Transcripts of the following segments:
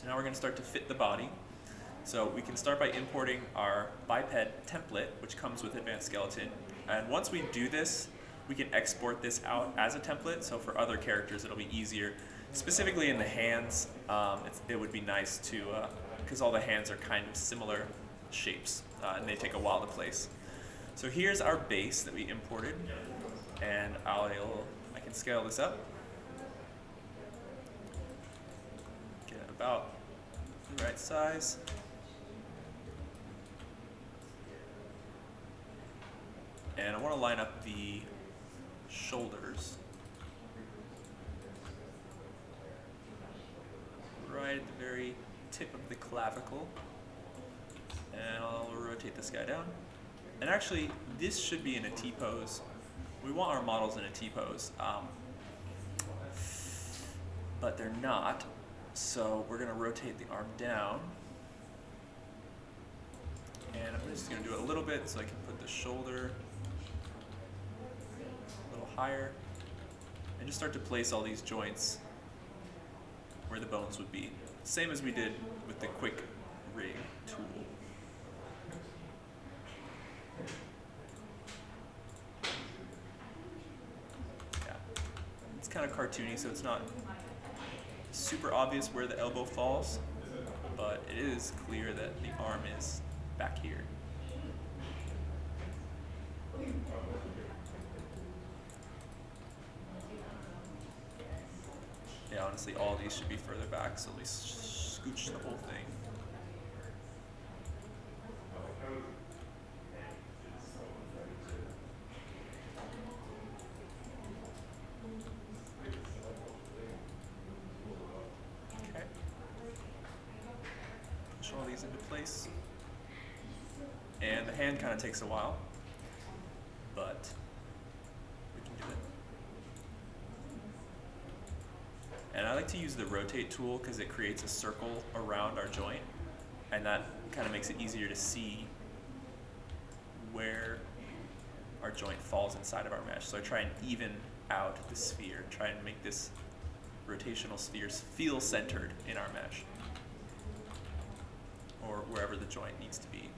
So now we're going to start to fit the body. So we can start by importing our biped template, which comes with Advanced Skeleton. And once we do this, we can export this out as a template. So for other characters, it'll be easier. Specifically in the hands, it would be nice to, because all the hands are kind of similar shapes, and they take a while to place. So here's our base that we imported, and I can scale this up. Get it about the right size. And I want to line up the shoulders right at the very tip of the clavicle. And I'll rotate this guy down. And actually, this should be in a T-pose. We want our models in a T-pose, but they're not. So we're going to rotate the arm down. And I'm just going to do it a little bit so I can put the shoulder a little higher. And just start to place all these joints where the bones would be. Same as we did with the quick rig tool. Yeah, it's kind of cartoony, so it's not super obvious where the elbow falls, but it is clear that the arm is back here. Yeah, honestly, all these should be further back, so we scooch the whole thing. Okay. Push all these into place. And the hand kind of takes a while, but we can do it. And I like to use the rotate tool because it creates a circle around our joint, and that kind of makes it easier to see where our joint falls inside of our mesh. So I try and even out the sphere, try and make this rotational spheres feel centered in our mesh, or wherever the joint needs to be.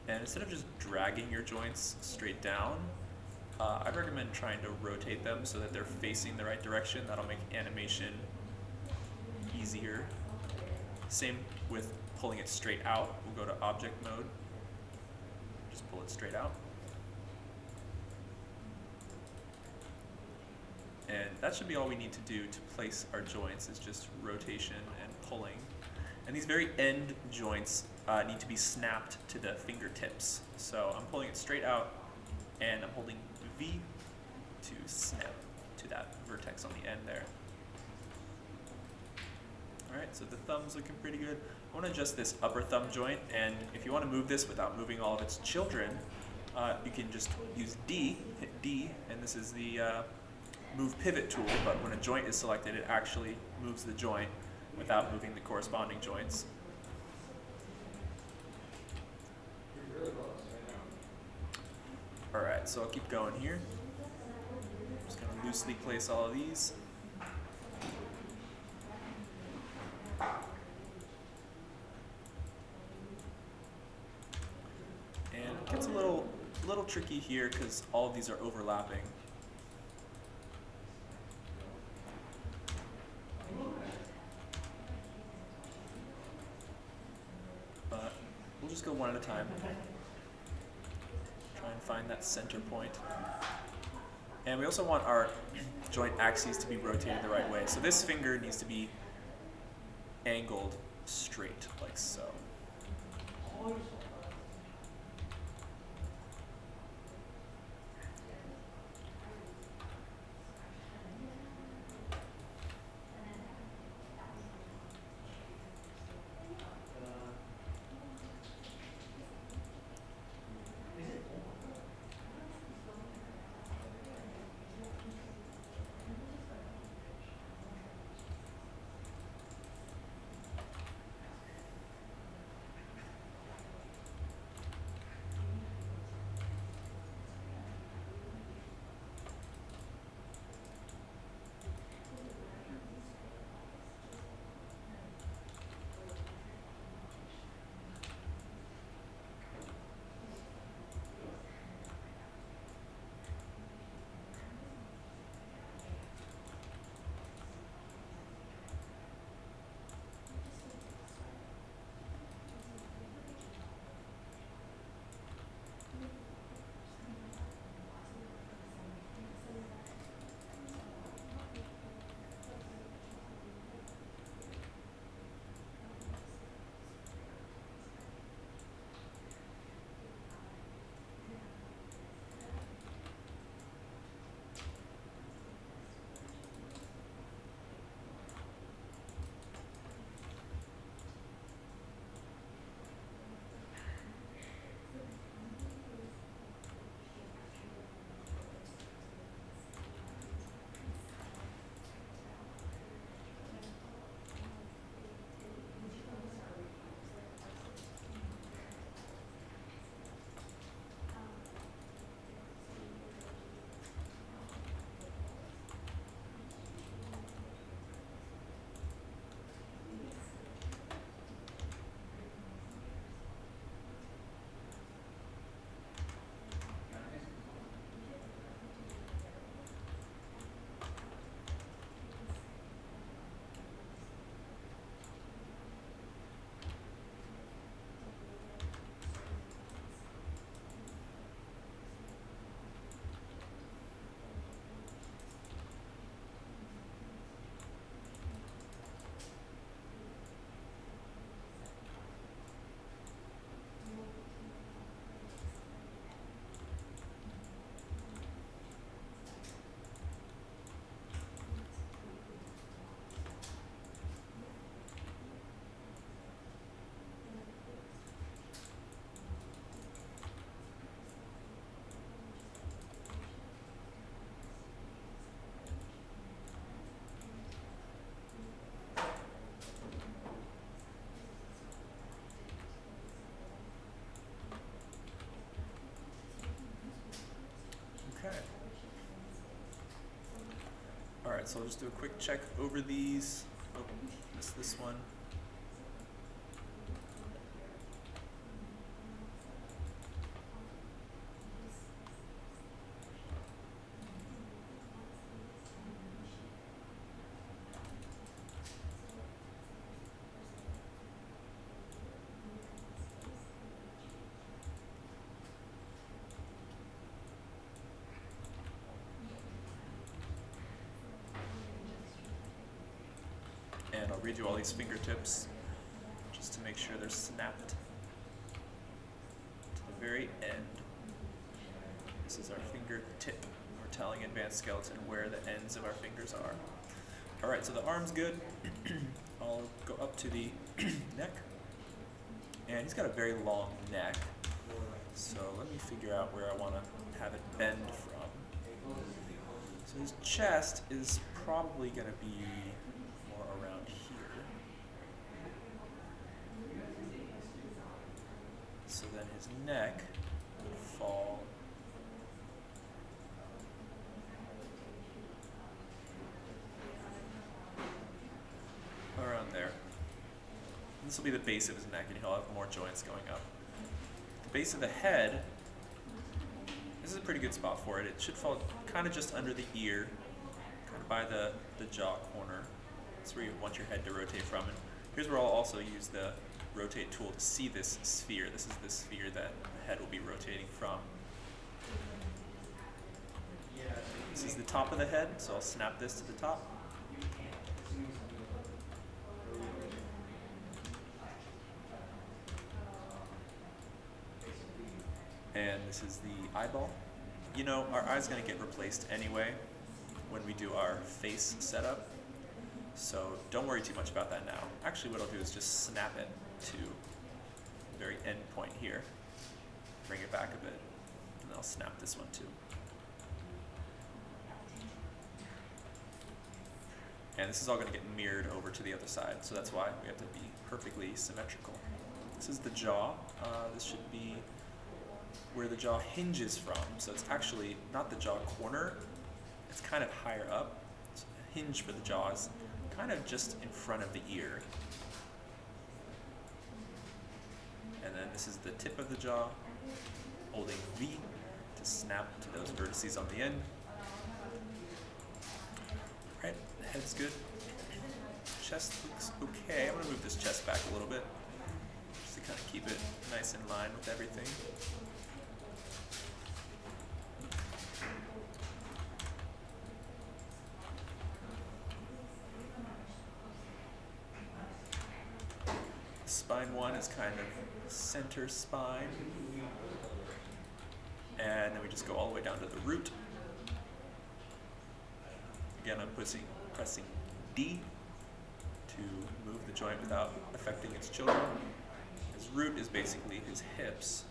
And instead of just dragging your joints straight down, I recommend trying to rotate them so that they're facing the right direction. That'll make animation easier. Same with pulling it straight out. We'll go to object mode. Just pull it straight out. And that should be all we need to do to place our joints, is just rotation and pulling. And these very end joints need to be snapped to the fingertips. So I'm pulling it straight out, and I'm holding V to snap to that vertex on the end there. All right, so the thumb's looking pretty good. I want to adjust this upper thumb joint, and if you want to move this without moving all of its children, you can just use D, hit D, and this is the move pivot tool, but when a joint is selected, it actually moves the joint without moving the corresponding joints. All right, so I'll keep going here. Just going to loosely place all of these. And it gets a little tricky here because all of these are overlapping. But we'll just go one at a time. Try and find that center point. And we also want our joint axes to be rotated the right way. So this finger needs to be angled straight, like so. Alright, so I'll just do a quick check over these. Oh, missed this one. And I'll redo all these fingertips just to make sure they're snapped to the very end. This is our fingertip. We're telling Advanced Skeleton where the ends of our fingers are. Alright, so the arm's good. I'll go up to the neck. And he's got a very long neck. So let me figure out where I want to have it bend from. So his chest is probably going to be more around here. So then his neck would fall around there. This will be the base of his neck, and he'll have more joints going up. The base of the head, this is a pretty good spot for it. It should fall kind of just under the ear, kind of by the jaw corner. That's where you want your head to rotate from. And here's where I'll also use the rotate tool to see this sphere. This is the sphere that the head will be rotating from. This is the top of the head, so I'll snap this to the top. And this is the eyeball. You know, our eye's going to get replaced anyway when we do our face setup. So don't worry too much about that now. Actually, what I'll do is just snap it to the very end point here. Bring it back a bit. And I'll snap this one too. And this is all going to get mirrored over to the other side. So that's why we have to be perfectly symmetrical. This is the jaw. This should be where the jaw hinges from. So it's actually not the jaw corner, it's kind of higher up. So the hinge for the jaw is kind of just in front of the ear. And then this is the tip of the jaw, holding V to snap to those vertices on the end. Right, the head's good. Chest looks okay. I'm gonna move this chest back a little bit, just to kind of keep it nice in line with everything. Spine one is kind of center spine. And then we just go all the way down to the root. Again, I'm pressing D to move the joint without affecting its children. His root is basically his hips,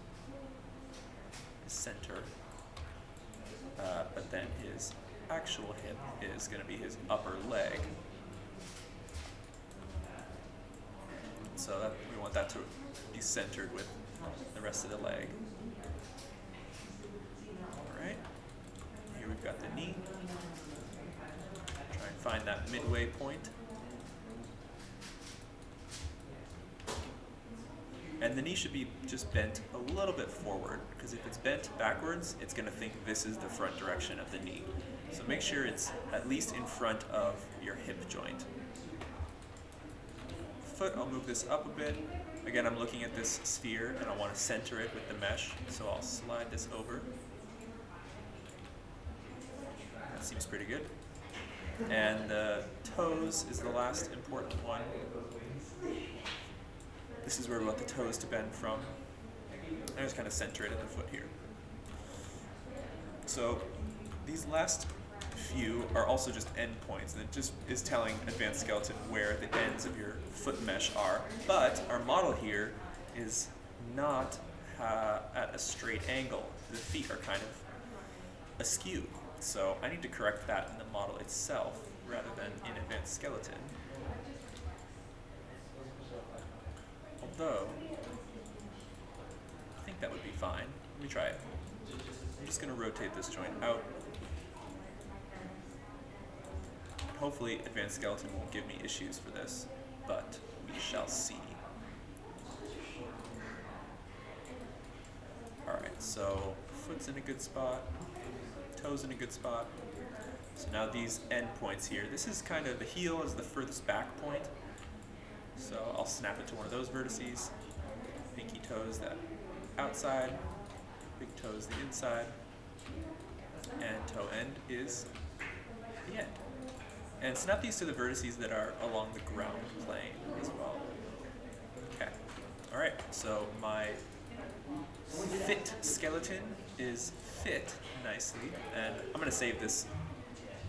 his center. But then his actual hip is going to be his upper leg. So that, we want that to be centered with the rest of the leg. Alright, here we've got the knee. Try and find that midway point. And the knee should be just bent a little bit forward, because if it's bent backwards, it's going to think this is the front direction of the knee. So make sure it's at least in front of your hip joint. Foot, I'll move this up a bit. Again, I'm looking at this sphere and I want to center it with the mesh, so I'll slide this over. That seems pretty good. And the toes is the last important one. This is where we want the toes to bend from. I just kind of center it at the foot here. So these last few are also just endpoints, and it just is telling Advanced Skeleton where the ends of your foot mesh are. But our model here is not at a straight angle. The feet are kind of askew. So I need to correct that in the model itself rather than in Advanced Skeleton. Although, I think that would be fine. Let me try it. I'm just going to rotate this joint out. hopefully Advanced Skeleton won't give me issues for this, but we shall see. Alright, so foot's in a good spot, toes in a good spot. So now these endpoints here, this is kind of, the heel is the furthest back point. So I'll snap it to one of those vertices. Pinky toes that outside, big toes the inside, and toe end is the end. And snap these to the vertices that are along the ground plane as well. Okay. Alright, so my fit skeleton is fit nicely, and I'm going to save this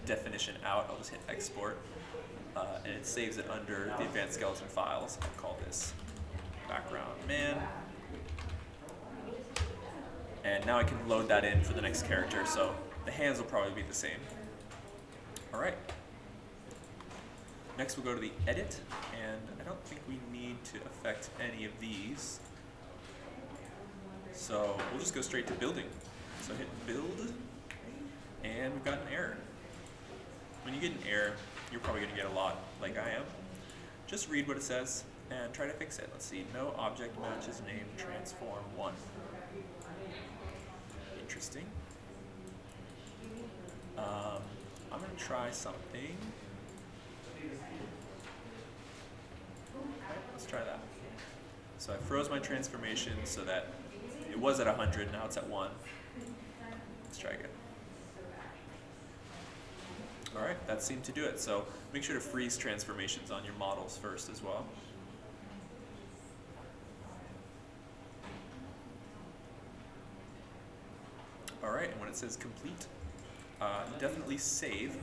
definition out. I'll just hit export, and it saves it under the advanced skeleton files. I'll call this background man. And now I can load that in for the next character, so the hands will probably be the same. Alright. Next we'll go to the edit, and I don't think we need to affect any of these. So we'll just go straight to building. So hit build, and we've got an error. When you get an error, you're probably going to get a lot, like I am. Just read what it says and try to fix it. Let's see, no object matches name transform 1. Interesting. I'm going to try something. Okay, let's try that. So I froze my transformation so that it was at 100, now it's at 1. Let's try again. Alright, that seemed to do it. So make sure to freeze transformations on your models first as well. Alright, and when it says complete, definitely save